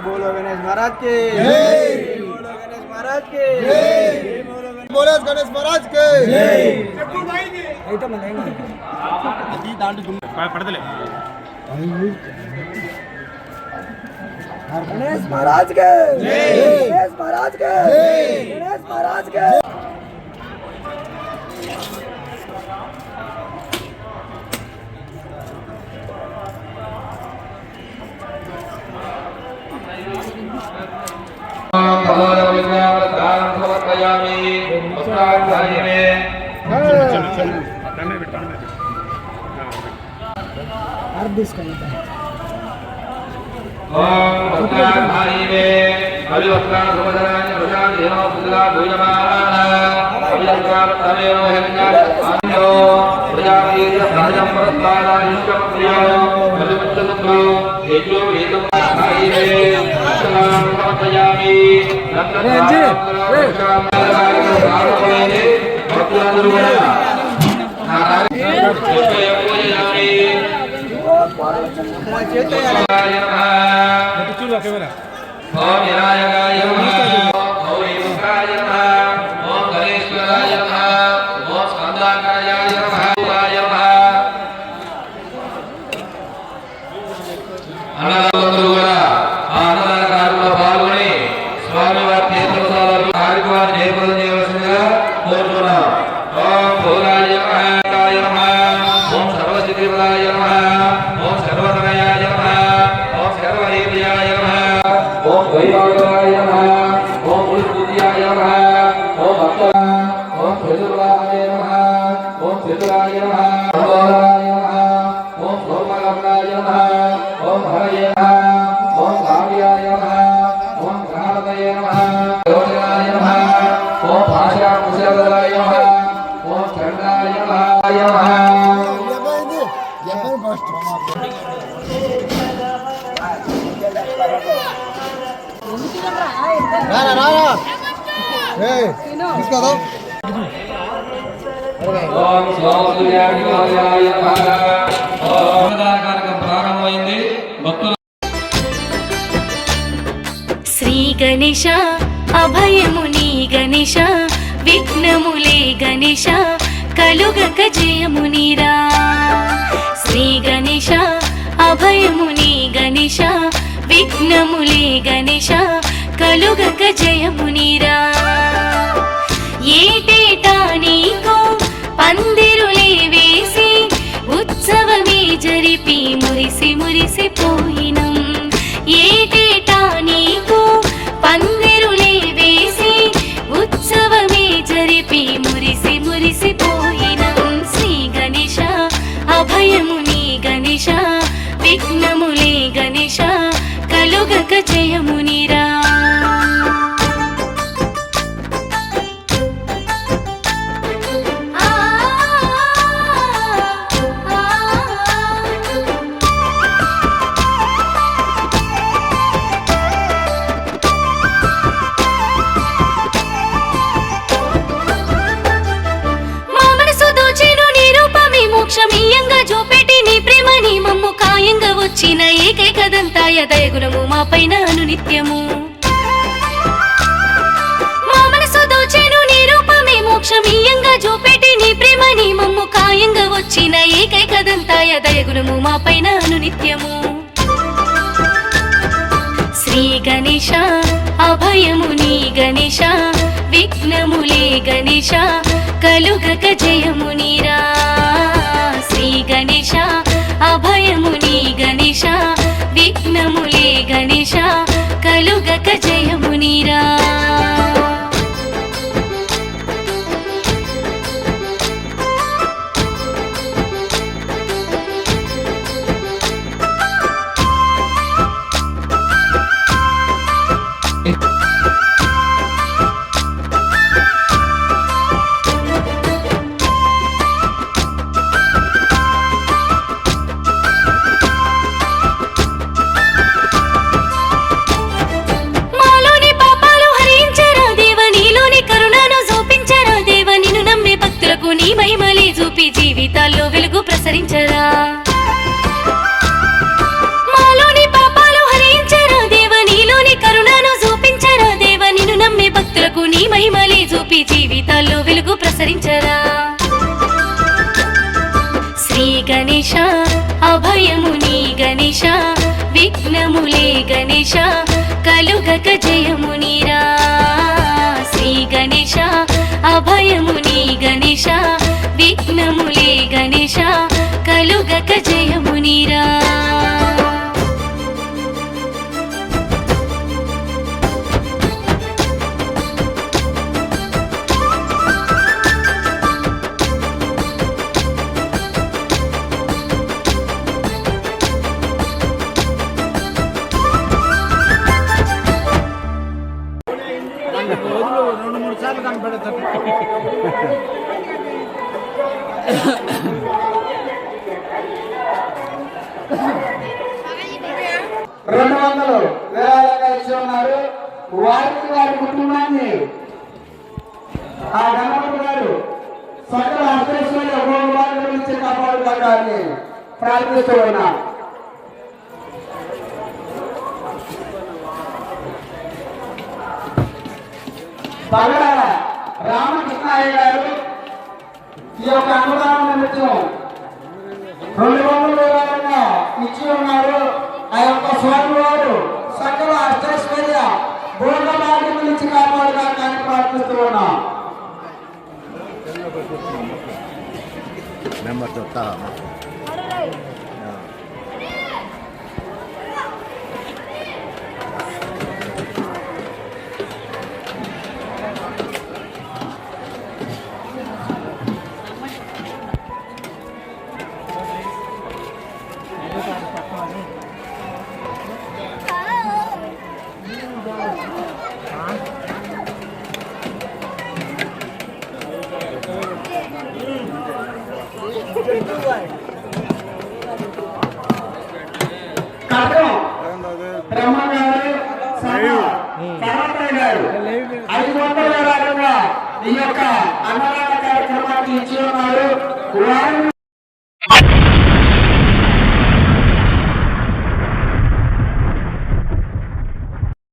बोलो गणेश महाराज के जय, बोलो गणेश महाराज के जय, बोलो गणेश महाराज के जय। गणेश महाराज के जय, गणेश महाराज के जय, गणेश महाराज के శ్రీ గణేశ అభయముని గణేశ విఘ్నములే గణేశ కలుగక జయమునిరా శ్రీ గణేశ అభయముని గణేశ విఘ్నములే గణేశ కలుగక జయమునిరా ఏటేటా నీకు పందిరులే వేసి ఉత్సవమే జరిపి మురిసి మురిసిపోయినం ఏటేటా నీకు పందిరులే వేసి ఉత్సవమే జరిపి మురిసి మురిసిపోయినం శ్రీ గణేశ అభయముని గణేశ విఘ్నములే గణేశ కలుగక జయమునిరా వచ్చిన ఏకైకదంతాయ దయగుణము మా పైన అనునిత్యము మా మనసు దోచెను నీ రూపమే మోక్షమీయంగా చూపెట్టి నీ ప్రేమని మమ్ము కాయంగా వచ్చిన ఏకైకదంతాయ దయగుణము మా పైన అనునిత్యము శ్రీ గణేశ అభయముని గణేశ విఘ్నములే గణేశ కలుగక జయమునిరా శ్రీ గణేశ అభయముని గణేశ విఘ్నములే గణేశ కలుగక జయమునిరా విఘ్నములే గణేశ కలుగక జయమునిరా శ్రీ గణేశ అభయముని గణేశ విఘ్నములే గణేశ కలుగక జయమునిరా రోజులు 2-3 సార్లు కనపడతారు. 200 విరాళంగా ఇచ్చి ఉన్నారు. వారికి వారి కుటుంబాన్ని ఆ గణపతి గారు సకల అష్టేశ్వరి ఉపవాదాల నుంచి కాపాడుతారని ప్రార్థిస్తూ ఉన్నాం. పగడాల రామకృష్ణయ్య గారు ఈ యొక్క అనుదానం నిమిత్తం 200 విరాళంగా ఇచ్చి ఉన్నారు. ఆ యొక్క స్వామి వారు సకల అష్టైశ్వర్య భోగభాగ్యం నుంచి కాపాడుతారని ప్రార్థిస్తూ ఉన్నాం. నెంబర్ చెప్తా బ్రహ్మ గారు, గారు 500 విరాళంగా ఈ యొక్క అన్నదాన కార్యక్రమానికి ఇచ్చి ఉన్నారు.